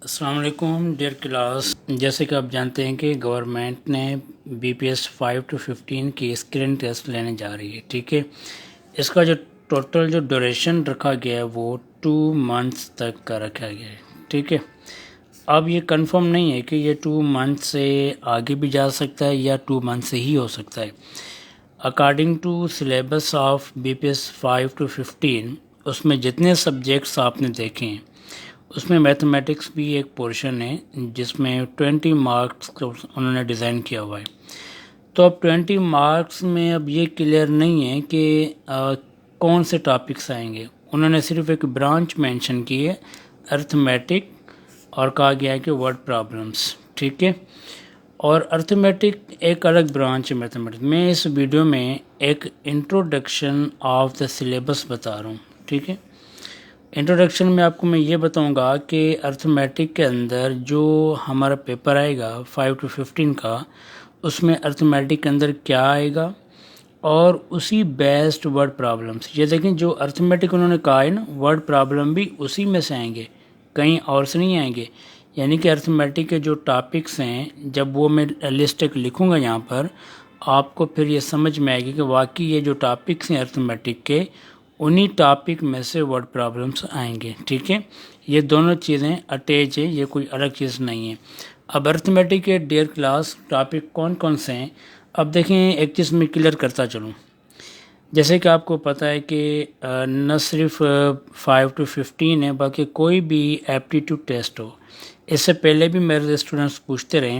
السلام علیکم dear class, جیسے کہ آپ جانتے ہیں کہ گورنمنٹ نے BPS 5 to 15 کی اسکرین ٹیسٹ لینے جا رہی ہے. ٹھیک ہے، اس کا جو ٹوٹل جو ڈوریشن رکھا گیا ہے وہ 2 months تک کا رکھا گیا ہے. ٹھیک ہے، اب یہ کنفرم نہیں ہے کہ یہ 2 months سے آگے بھی جا سکتا ہے یا 2 months سے ہی ہو سکتا ہے. According to syllabus of BPS 5 to 15 اس میں جتنے سبجیکٹس آپ نے دیکھے ہیں اس میں میتھمیٹکس بھی ایک پورشن ہے جس میں 20 مارکس انہوں نے ڈیزائن کیا ہوا ہے. تو اب 20 مارکس میں اب یہ کلیئر نہیں ہے کہ کون سے ٹاپکس آئیں گے. انہوں نے صرف ایک برانچ مینشن کی ہے ارتھمیٹک، اور کہا گیا ہے کہ ورڈ پرابلمس. ٹھیک ہے، اور ارتھمیٹک ایک الگ برانچ ہے میتھمیٹکس. میں اس ویڈیو میں ایک انٹروڈکشن آف دا سلیبس بتا رہا ہوں. ٹھیک ہے، انٹروڈکشن میں آپ کو میں یہ بتاؤں گا کہ ارتھمیٹک کے اندر جو ہمارا پیپر آئے گا 5 to 15 کا، اس میں ارتھمیٹک کے اندر کیا آئے گا اور اسی بیسڈ ورڈ پرابلمس. یہ دیکھیں جو ارتھمیٹک انہوں نے کہا ہے نا، ورڈ پرابلم بھی اسی میں سے آئیں گے، کہیں اور سے نہیں آئیں گے. یعنی کہ ارتھمیٹک کے جو ٹاپکس ہیں جب وہ میں لسٹ ایک لکھوں گا یہاں پر، آپ کو پھر یہ سمجھ میں آئے گی کہ واقعی یہ جو ٹاپکس ہیں ارتھمیٹک کے، انہی ٹاپک میں سے ورڈ پرابلمس آئیں گے. ٹھیک ہے، یہ دونوں چیزیں اٹیچ ہیں، یہ کوئی الگ چیز نہیں ہے. اب ارتھمیٹک کے ڈیئر کلاس ٹاپک کون کون سے ہیں اب دیکھیں، ایک چیز میں کلیئر کرتا چلوں. جیسے کہ آپ کو پتہ ہے کہ نہ صرف 5 to 15 ہے، بلکہ کوئی بھی ایپٹیٹیوڈ ٹیسٹ ہو. اس سے پہلے بھی میرے اسٹوڈنٹس پوچھتے رہے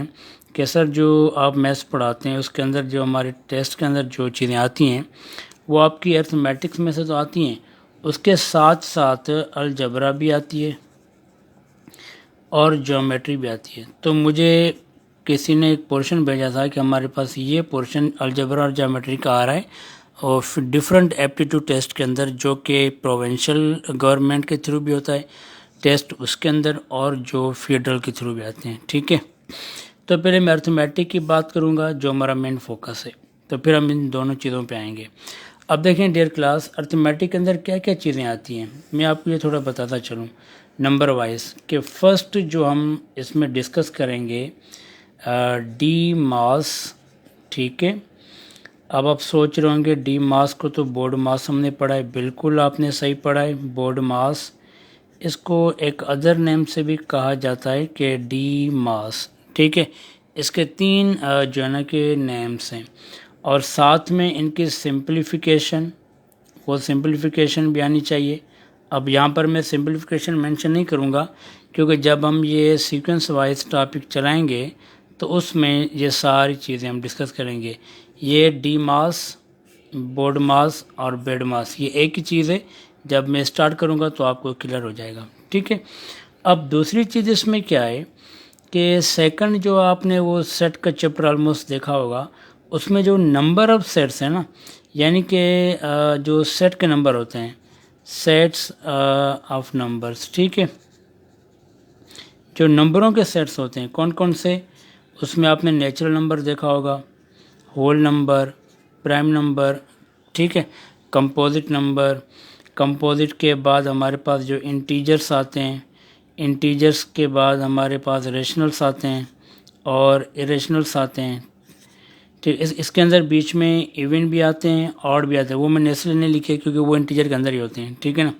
کہ سر جو آپ میتھس پڑھاتے ہیں اس کے اندر جو ہمارے ٹیسٹ کے اندر جو چیزیں آتی ہیں وہ آپ کی ارتھمیٹکس میں سے تو آتی ہیں، اس کے ساتھ ساتھ الجبرا بھی آتی ہے اور جیومیٹری بھی آتی ہے. تو مجھے کسی نے ایک پورشن بھیجا تھا کہ ہمارے پاس یہ پورشن الجبرا اور جیومیٹری کا آ رہا ہے اور ڈفرینٹ ایپٹیٹیوڈ ٹیسٹ کے اندر، جو کہ پروونشل گورنمنٹ کے تھرو بھی ہوتا ہے ٹیسٹ اس کے اندر، اور جو فیڈرل کے تھرو بھی آتے ہیں. ٹھیک ہے، تو پہلے میں ارتھمیٹک کی بات کروں گا جو ہمارا مین فوکس ہے، تو پھر ہم ان دونوں چیزوں پہ آئیں گے. اب دیکھیں ڈیئر کلاس، ارتھمیٹک کے اندر کیا کیا چیزیں آتی ہیں میں آپ کو یہ تھوڑا بتاتا چلوں نمبر وائز. کہ فرسٹ جو ہم اس میں ڈسکس کریں گے ڈی ماس. ٹھیک ہے، اب آپ سوچ رہے ہوں گے ڈی ماس کو تو بورڈ ماس ہم نے پڑھا ہے. بالکل آپ نے صحیح پڑھا ہے، بورڈ ماس. اس کو ایک ادر نیم سے بھی کہا جاتا ہے کہ ڈی ماس. ٹھیک ہے، اس کے 3 جو ہے نا کہ نیمز ہیں، اور ساتھ میں ان کی سمپلیفیکیشن، وہ سمپلیفیکیشن بھی آنی چاہیے. اب یہاں پر میں سمپلیفیکیشن مینشن نہیں کروں گا کیونکہ جب ہم یہ سیکوینس وائز ٹاپک چلائیں گے تو اس میں یہ ساری چیزیں ہم ڈسکس کریں گے. یہ ڈی ماس، بورڈ ماس اور بیڈ ماس یہ ایک ہی چیز ہے. جب میں اسٹارٹ کروں گا تو آپ کو کلیئر ہو جائے گا. ٹھیک ہے، اب دوسری چیز اس میں کیا ہے کہ سیکنڈ جو آپ نے وہ سیٹ کا چیپٹر آلموسٹ دیکھا ہوگا، اس میں جو نمبر آف سیٹس ہیں نا، یعنی کہ جو سیٹ کے نمبر ہوتے ہیں، سیٹس آف نمبرز. ٹھیک ہے، جو نمبروں کے سیٹس ہوتے ہیں کون کون سے، اس میں آپ نے نیچرل نمبر دیکھا ہوگا، ہول نمبر، پرائم نمبر. ٹھیک ہے، کمپوزٹ نمبر. کمپوزٹ کے بعد ہمارے پاس جو انٹیجرس آتے ہیں، انٹیجرس کے بعد ہمارے پاس ریشنلس آتے ہیں اور اریشنلس آتے ہیں. ٹھیک، اس کے اندر بیچ میں ایون بھی آتے ہیں، آڈ بھی آتے ہیں. وہ میں نے اس لیے نہیں لکھے کیونکہ وہ انٹیجر کے اندر ہی ہوتے ہیں. ٹھیک ہے نا،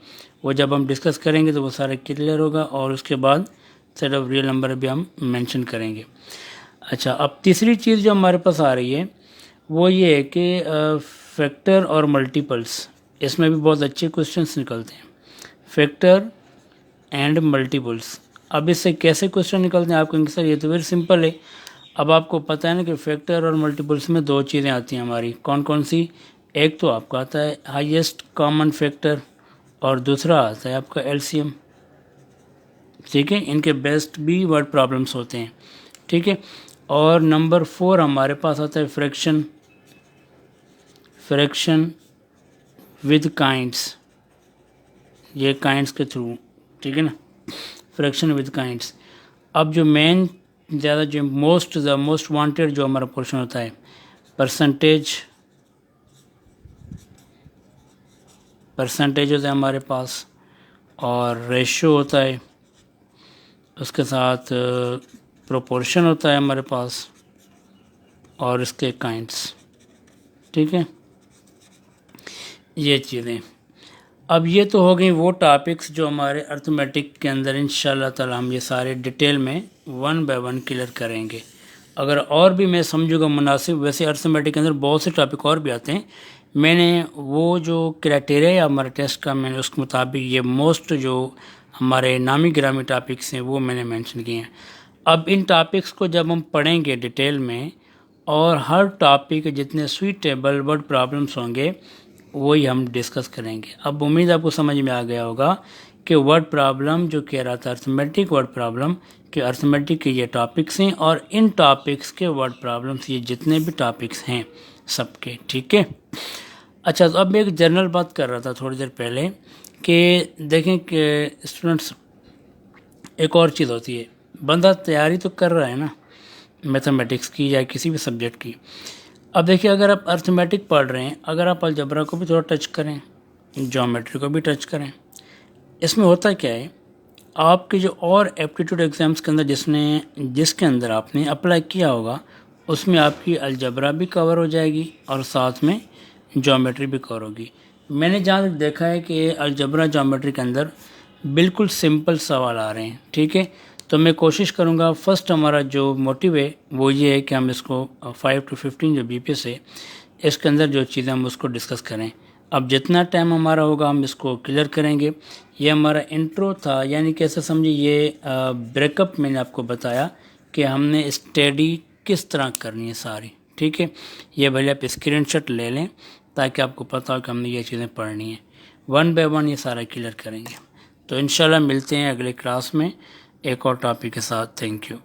وہ جب ہم ڈسکس کریں گے تو وہ سارا کلیئر ہوگا، اور اس کے بعد سیٹ آف ریئل نمبر بھی ہم مینشن کریں گے. اچھا، اب تیسری چیز جو ہمارے پاس آ رہی ہے وہ یہ ہے کہ فیکٹر اور ملٹیپلس. اس میں بھی بہت اچھے کوشچنس نکلتے ہیں، فیکٹر اینڈ ملٹیپلس. اب اس سے کیسے کوشچن نکلتے ہیں آپ کہیں گے سر یہ تو ویری سمپل ہے. اب آپ کو پتہ ہے نا کہ فیکٹر اور ملٹیپلس میں 2 چیزیں آتی ہیں ہماری. کون کون سی؟ ایک تو آپ کا آتا ہے ہائیسٹ کامن فیکٹر، اور دوسرا آتا ہے آپ کا LCM. ٹھیک ہے، ان کے بیسٹ بھی ورڈ پرابلمس ہوتے ہیں. ٹھیک ہے، اور نمبر 4 ہمارے پاس آتا ہے فریکشن. فریکشن ود کائنڈس، یہ کائنڈس کے تھرو. ٹھیک ہے نا، فریکشن ود کائنڈس. اب جو مین زیادہ جو موسٹ وانٹیڈ جو ہمارا پورشن ہوتا ہے، پرسنٹیج ہوتا ہے ہمارے پاس، اور ریشو ہوتا ہے. اس کے ساتھ پروپورشن ہوتا ہے ہمارے پاس اور اس کے کائنٹس، ٹھیک ہے، یہ چیزیں۔ اب یہ تو ہو گئیں وہ ٹاپکس جو ہمارے ارتھمیٹک کے اندر انشاءاللہ تعالی ہم یہ سارے ڈیٹیل میں 1 بائی 1 کلیئر کریں گے۔ اگر اور بھی میں سمجھوں گا مناسب، ویسے ارتھمیٹک کے اندر بہت سے ٹاپک اور بھی آتے ہیں، میں نے وہ جو کرائٹیریا ہمارے ٹیسٹ کا میں نے اس کے مطابق یہ موسٹ جو ہمارے نامی گرامی ٹاپکس ہیں وہ میں نے مینشن کیے ہیں۔ اب ان ٹاپکس کو جب ہم پڑھیں گے ڈیٹیل میں، اور ہر ٹاپک کے جتنے سویٹیبل ورڈ پرابلمس ہوں گے وہی ہم ڈسکس کریں گے۔ اب امید آپ کو سمجھ میں آ گیا ہوگا کہ ورڈ پرابلم جو کہہ رہا تھا ارتھمیٹک ورڈ پرابلم، کہ ارتھمیٹک کے یہ ٹاپکس ہیں اور ان ٹاپکس کے ورڈ پرابلمس یہ جتنے بھی ٹاپکس ہیں سب کے، ٹھیک ہے۔ اچھا، تو اب میں ایک جنرل بات کر رہا تھا تھوڑی دیر پہلے کہ دیکھیں کہ اسٹوڈنٹس ایک اور چیز ہوتی ہے، بندہ تیاری تو کر رہا ہے نا میتھمیٹکس کی یا کسی بھی سبجیکٹ کی۔ اب دیکھیے اگر آپ ارتھمیٹک پڑھ رہے ہیں، اگر آپ الجبرا کو بھی تھوڑا ٹچ کریں، جیومیٹری کو بھی ٹچ کریں، اس میں ہوتا کیا ہے، آپ کے جو اور ایپٹیٹیوڈ ایگزامس کے اندر جس کے اندر آپ نے اپلائی کیا ہوگا اس میں آپ کی الجبرا بھی کور ہو جائے گی اور ساتھ میں جیومیٹری بھی کور ہوگی۔ میں نے جہاں تک دیکھا ہے کہ الجبرا جیومیٹری کے اندر بالکل سمپل سوال آ رہے ہیں، ٹھیک ہے۔ تو میں کوشش کروں گا، فرسٹ ہمارا جو موٹیو ہے وہ یہ ہے کہ ہم اس کو 5 to 15 جو BPS ہے اس کے اندر جو چیزیں ہم اس کو ڈسکس کریں۔ اب جتنا ٹائم ہمارا ہوگا ہم اس کو کلیئر کریں گے۔ یہ ہمارا انٹرو تھا، یعنی کیسے سمجھے، یہ بریک اپ میں نے آپ کو بتایا کہ ہم نے اسٹڈی کس طرح کرنی ہے ساری، ٹھیک ہے۔ یہ بھلے آپ اسکرین شاٹ لے لیں تاکہ آپ کو پتہ ہو کہ ہم نے یہ چیزیں پڑھنی ہیں، 1 بائی 1 یہ سارا کلیئر کریں گے۔ تو انشاءاللہ ملتے ہیں اگلے کلاس میں ایک اور ٹاپک کے ساتھ۔ Thank you.